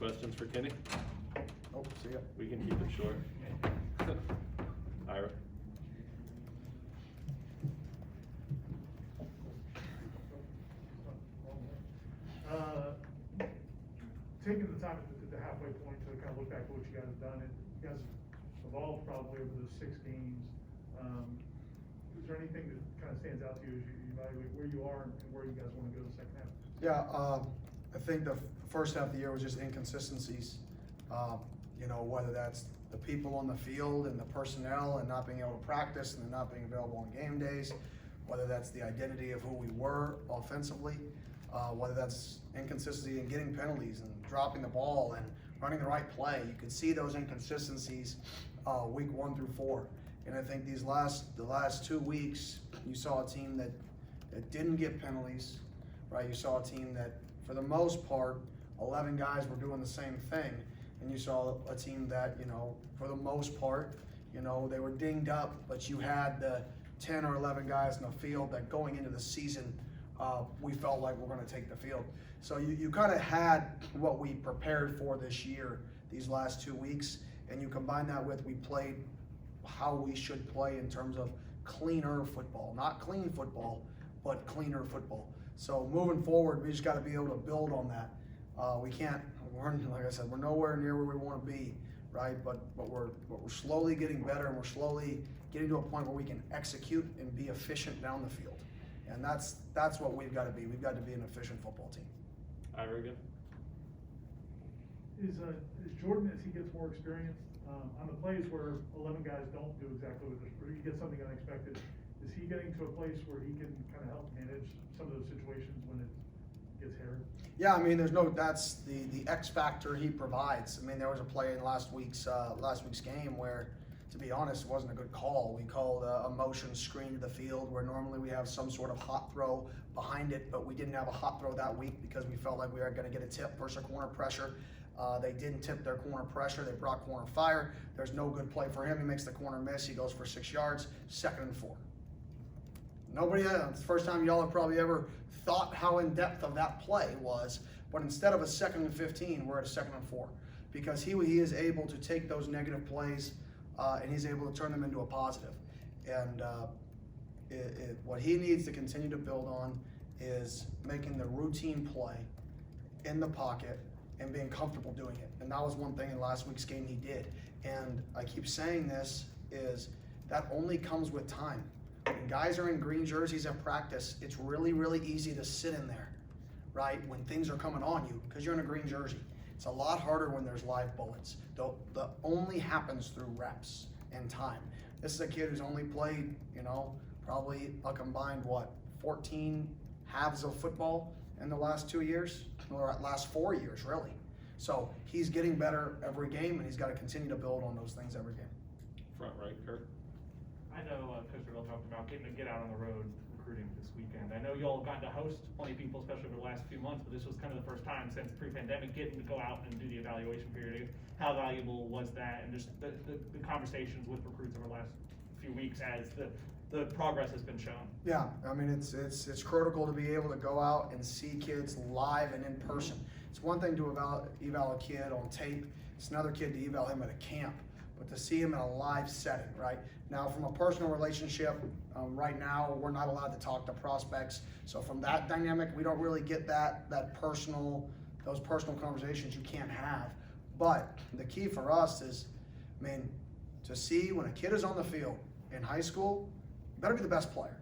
questions for Kenny? Oh, see ya. We can keep it short. Ira? Taking the time at the halfway point to kind of look back at what you guys have done, and you guys have evolved probably over those 6 games. Is there anything that kind of stands out to you as you evaluate where you are and where you guys want to go in the second half? Yeah, I think the first half of the year was just inconsistencies. You know, whether that's the people on the field and the personnel and not being able to practice and not being available on game days, whether that's the identity of who we were offensively, whether that's inconsistency in getting penalties and dropping the ball and running the right play. You could see those inconsistencies week 1 through 4. And I think the last 2 weeks, you saw a team that didn't get penalties, right? You saw a team that, for the most part, 11 guys were doing the same thing. And you saw a team that, you know, for the most part, you know, they were dinged up, but you had the 10 or 11 guys in the field that going into the season, we felt like we're going to take the field. So you kind of had what we prepared for this year, these last 2 weeks, and you combine that with we played how we should play in terms of cleaner football, not clean football, but cleaner football. So moving forward, we just got to be able to build on that. Like I said, we're nowhere near where we want to be, right? But we're slowly getting better, and we're slowly getting to a point where we can execute and be efficient down the field. And that's what we've got to be. We've got to be an efficient football team. Ira again? Is Jordan, as he gets more experience, on the plays where 11 guys don't do exactly what they're, or you get something unexpected, is he getting to a place where he can kind of help manage some of those situations when it gets hairy? Yeah, I mean, that's the X factor he provides. I mean, there was a play in last week's game where, to be honest, it wasn't a good call. We called a motion screen to the field where normally we have some sort of hot throw behind it, but we didn't have a hot throw that week because we felt like we were going to get a tip versus a corner pressure. They didn't tip their corner pressure. They brought corner fire. There's no good play for him. He makes the corner miss. He goes for 6 yards, 2nd and 4. Nobody, it's the first time y'all have probably ever thought how in depth of that play was, but instead of a 2nd and 15, we're at a 2nd and 4 because he is able to take those negative plays and he's able to turn them into a positive. And what he needs to continue to build on is making the routine play in the pocket and being comfortable doing it. And that was one thing in last week's game he did. And I keep saying this, is that only comes with time. When guys are in green jerseys at practice, it's really, really easy to sit in there, right? When things are coming on you, because you're in a green jersey. It's a lot harder when there's live bullets. That only happens through reps and time. This is a kid who's only played, you know, probably a combined, 14 halves of football in the last 2 years, or last 4 years, really. So he's getting better every game, and he's got to continue to build on those things every game. Front right, Kurt? I know Coach Riddle talked about getting to get out on the road recruiting this weekend. I know you all have gotten to host plenty of people, especially over the last few months, but this was kind of the first time since pre-pandemic getting to go out and do the evaluation period. How valuable was that, and just the conversations with recruits over the last few weeks as the progress has been shown? Yeah, I mean, it's critical to be able to go out and see kids live and in person. It's one thing to eval a kid on tape. It's another kid to eval him at a camp, but to see him in a live setting, right? Now, from a personal relationship, right now, we're not allowed to talk to prospects. So from that dynamic, we don't really get those personal conversations you can't have. But the key for us is, I mean, to see when a kid is on the field in high school, you better be the best player.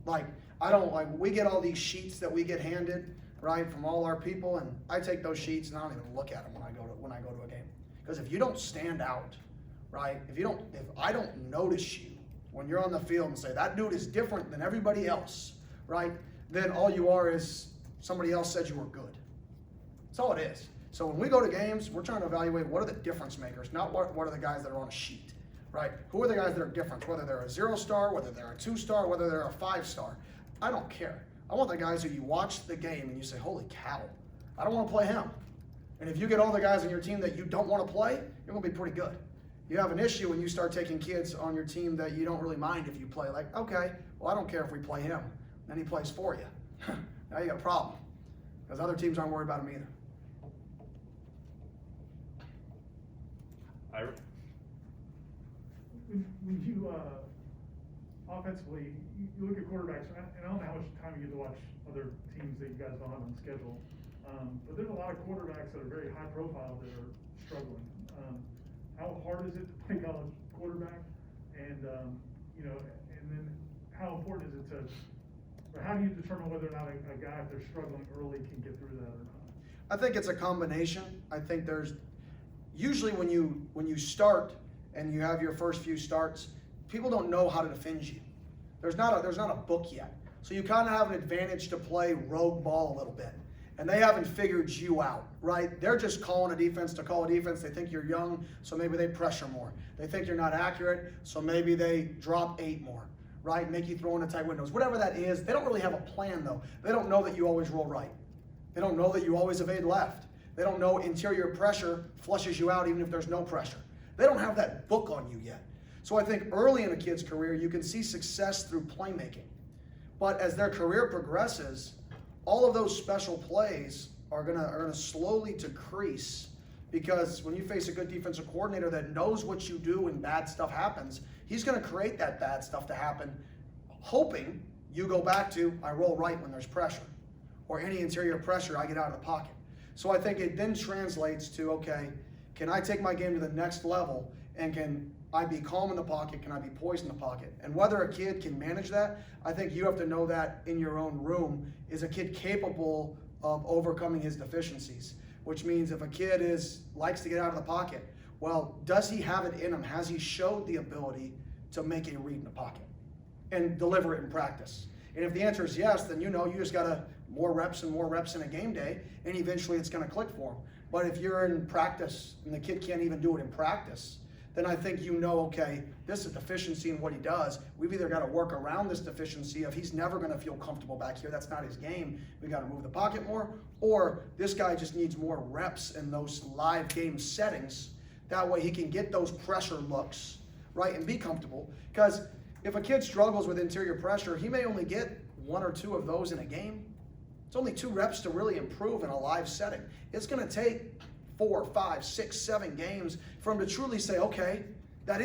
We get all these sheets that we get handed, right, from all our people, and I take those sheets and I don't even look at them when I go to a game. Because if you don't stand out, right, if I don't notice you when you're on the field and say that dude is different than everybody else, right, then all you are is somebody else said you were good. That's all it is. So when we go to games, we're trying to evaluate what are the difference makers, not what are the guys that are on a sheet, right? Who are the guys that are different, whether they're a 0-star, whether they're a 2-star, whether they're a 5-star. I don't care. I want the guys who you watch the game and you say, holy cow, I don't want to play him. And if you get all the guys on your team that you don't want to play, you're going to be pretty good. You have an issue when you start taking kids on your team that you don't really mind if you play. Like, okay, well, I don't care if we play him. Then he plays for you. Now you got a problem because other teams aren't worried about him either. Ira? When you, offensively, you look at quarterbacks, and I don't know how much time you get to watch other teams that you guys don't have on the schedule, but there's a lot of quarterbacks that are very high profile that are struggling. How hard is it to play college quarterback? And, you know, and then how important is it to, or how do you determine whether or not a guy, if they're struggling early, can get through that or not? I think it's a combination. I think there's usually when you start and you have your first few starts, people don't know how to defend you. There's not a book yet, so you kind of have an advantage to play rogue ball a little bit, and they haven't figured you out, right? They're just calling a defense to call a defense. They think you're young, so maybe they pressure more. They think you're not accurate, so maybe they drop 8 more, right? Make you throw into tight windows. Whatever that is, they don't really have a plan though. They don't know that you always roll right. They don't know that you always evade left. They don't know interior pressure flushes you out even if there's no pressure. They don't have that book on you yet. So I think early in a kid's career, you can see success through playmaking. But as their career progresses, all of those special plays are gonna slowly decrease, because when you face a good defensive coordinator that knows what you do when bad stuff happens, he's gonna create that bad stuff to happen, hoping you go back to, I roll right when there's pressure, or any interior pressure, I get out of the pocket. So I think it then translates to, okay, can I take my game to the next level, and can I be calm in the pocket? Can I be poised in the pocket? And whether a kid can manage that, I think you have to know that in your own room. Is a kid capable of overcoming his deficiencies? Which means if a kid likes to get out of the pocket, well, does he have it in him? Has he showed the ability to make a read in the pocket and deliver it in practice? And if the answer is yes, then you know you just gotta more reps in a game day, and eventually it's gonna click for him. But if you're in practice and the kid can't even do it in practice, then I think you know, okay, this is a deficiency in what he does. We've either got to work around this deficiency of he's never going to feel comfortable back here. That's not his game. We got to move the pocket more. Or this guy just needs more reps in those live game settings. That way he can get those pressure looks, right, and be comfortable. Because if a kid struggles with interior pressure, he may only get 1 or 2 of those in a game. It's only 2 reps to really improve in a live setting. It's going to take 4, 5, 6, 7 games for him to truly say, okay, I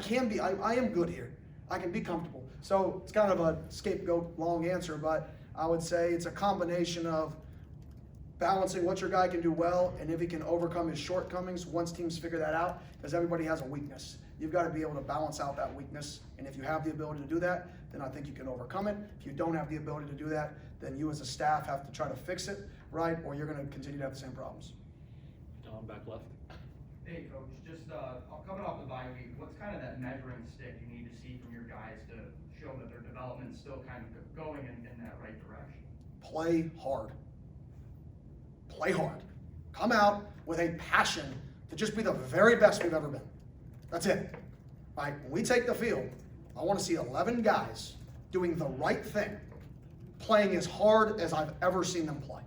am good here. I can be comfortable. So it's kind of a scapegoat long answer, but I would say it's a combination of balancing what your guy can do well, and if he can overcome his shortcomings once teams figure that out, because everybody has a weakness. You've got to be able to balance out that weakness, and if you have the ability to do that, then I think you can overcome it. If you don't have the ability to do that, then you as a staff have to try to fix it, right, or you're going to continue to have the same problems. Tom, back left. Hey, Coach, just coming off the bye week, what's kind of that measuring stick you need to see from your guys to show that their development's still kind of going in that right direction? Play hard. Play hard. Come out with a passion to just be the very best we've ever been. That's it. Right? When we take the field, I want to see 11 guys doing the right thing, playing as hard as I've ever seen them play.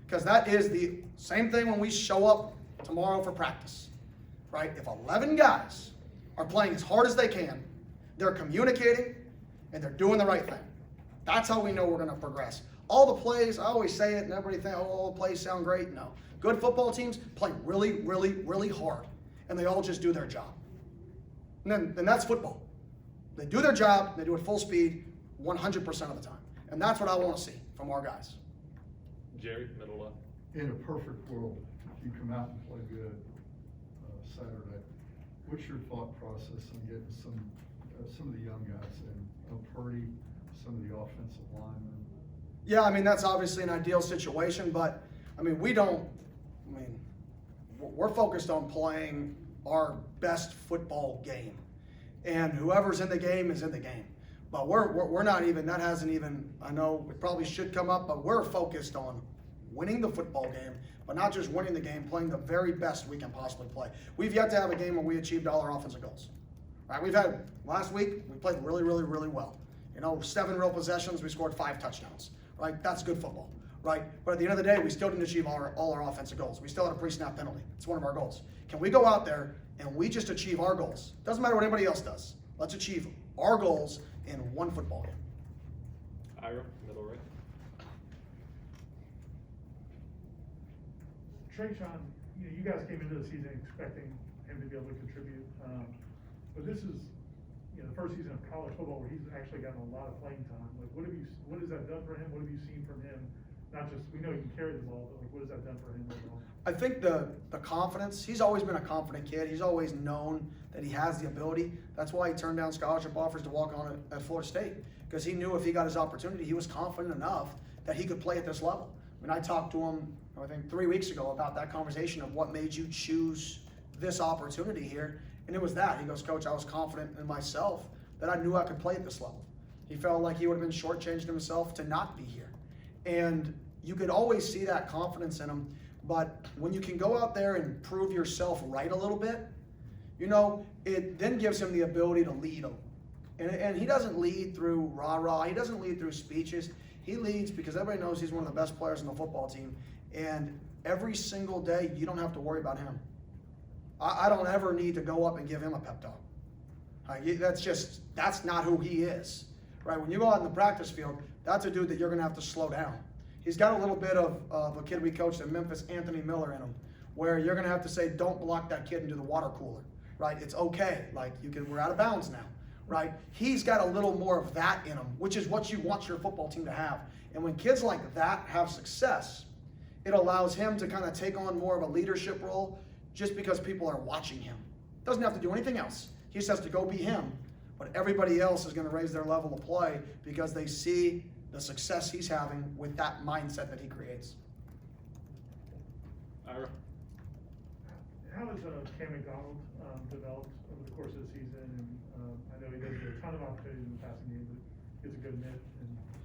Because that is the same thing when we show up tomorrow for practice, right? If 11 guys are playing as hard as they can, they're communicating, and they're doing the right thing. That's how we know we're going to progress. All the plays, I always say it, and everybody thinks, oh, all the plays sound great. No. Good football teams play really, really, really hard, and they all just do their job. And then that's football. They do their job, they do it full speed 100% of the time. And that's what I want to see from our guys. Jerry, middle left. In a perfect world, if you come out and play good Saturday, what's your thought process on getting some of the young guys in? Purdy, some of the offensive linemen? Yeah, I mean, that's obviously an ideal situation, but I mean, we're focused on playing our best football game, and whoever's in the game is in the game. But we're not even, that hasn't even, I know it probably should come up, but we're focused on winning the football game, but not just winning the game, playing the very best we can possibly play. We've yet to have a game where we achieved all our offensive goals. Right? We've had, last week, we played really, really, really well. 7 real possessions, we scored 5 touchdowns. Right? That's good football. Right? But at the end of the day, we still didn't achieve all our offensive goals. We still had a pre-snap penalty. It's one of our goals. Can we go out there and we just achieve our goals? Doesn't matter what anybody else does. Let's achieve our goals in one football game. Ira, middle right. Trayshawn, you guys came into the season expecting him to be able to contribute. But this is, you know, the first season of college football where he's actually gotten a lot of playing time. Like, what has that done for him? What have you seen from him? Not just, we know he can carry the ball, but like, what has that done for him overall? I think the confidence, he's always been a confident kid. He's always known that he has the ability. That's why he turned down scholarship offers to walk on at Florida State, because he knew if he got his opportunity, he was confident enough that he could play at this level. I mean, I talked to him, I think 3 weeks ago, about that conversation of what made you choose this opportunity here, and it was that. He goes, Coach, I was confident in myself that I knew I could play at this level. He felt like he would have been shortchanging himself to not be here. And you could always see that confidence in him, but when you can go out there and prove yourself right a little bit, you know, it then gives him the ability to lead them. And he doesn't lead through rah-rah, he doesn't lead through speeches. He leads because everybody knows he's one of the best players on the football team. And every single day, you don't have to worry about him. I don't ever need to go up and give him a pep talk. That's not who he is, right? When you go out in the practice field, that's a dude that you're going to have to slow down. He's got a little bit of a kid we coached at Memphis, Anthony Miller, in him, where you're going to have to say, don't block that kid into the water cooler, right? It's okay. Like, we're out of bounds now, right? He's got a little more of that in him, which is what you want your football team to have. And when kids like that have success, it allows him to kind of take on more of a leadership role just because people are watching him. Doesn't have to do anything else. He just has to go be him. But everybody else is going to raise their level of play because they see the success he's having with that mindset that he creates. Ira? How has Cam McDonald developed over the course of the season? And I know he doesn't get a ton of opportunities in the passing game, but gets a good mitt.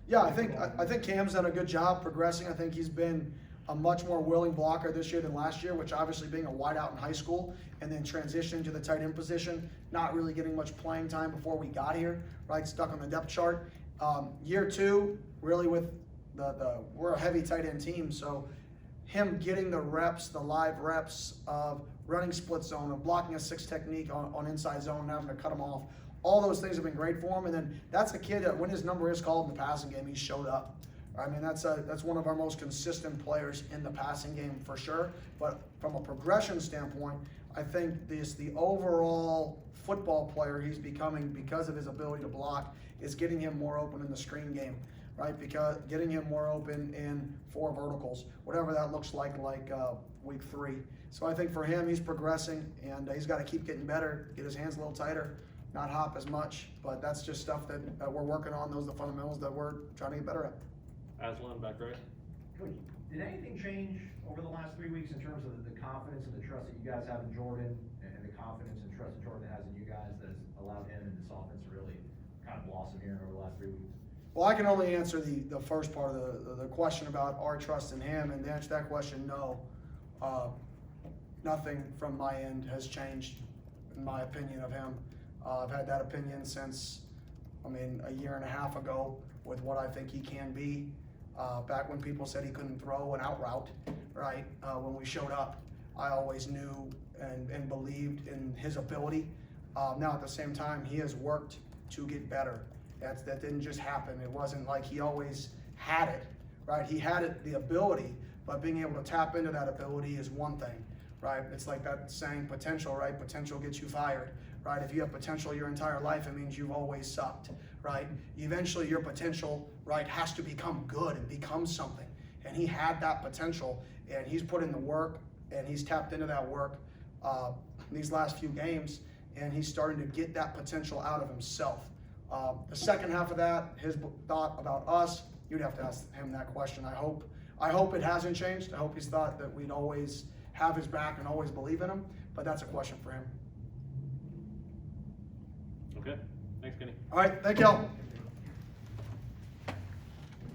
Yeah, I think Cam's done a good job progressing. I think he's been a much more willing blocker this year than last year, which obviously being a wideout in high school and then transitioning to the tight end position, not really getting much playing time before we got here, right? Stuck on the depth chart. Year two, really with we're a heavy tight end team, so him getting the reps, the live reps of running split zone, of blocking a 6 technique on inside zone and having to cut him off, all those things have been great for him. And then that's a kid that when his number is called in the passing game, he showed up. I mean, that's one of our most consistent players in the passing game for sure. But from a progression standpoint, I think the overall football player he's becoming because of his ability to block is getting him more open in the screen game, right? Because getting him more open in 4 verticals, whatever that looks like week 3. So I think for him, he's progressing, and he's got to keep getting better, get his hands a little tighter, not hop as much. But that's just stuff that we're working on. Those are the fundamentals that we're trying to get better at. Aslan, back right. Coach, did anything change over the last 3 weeks in terms of the confidence and the trust that you guys have in Jordan, and the confidence and trust that Jordan has in you guys that has allowed him and this offense to really kind of blossom here over the last 3 weeks? Well, I can only answer the first part of the question about our trust in him, and to answer that question, no. Nothing from my end has changed, in my opinion of him. I've had that opinion since, a year and a half ago with what I think he can be. Back when people said he couldn't throw an out route, right? When we showed up, I always knew and believed in his ability. Now at the same time, he has worked to get better. That didn't just happen. It wasn't like he always had it, right? He had it, the ability, but being able to tap into that ability is one thing, right? It's like that saying, potential, right? Potential gets you fired, right? If you have potential your entire life, it means you've always sucked, right? Eventually your potential, right, has to become good and become something. And he had that potential, and he's put in the work, and he's tapped into that work these last few games, and he's starting to get that potential out of himself. The second half of that, his thought about us, you'd have to ask him that question. I hope it hasn't changed. I hope he's thought that we'd always have his back and always believe in him, but that's a question for him. Okay, thanks, Kenny. All right, thank y'all.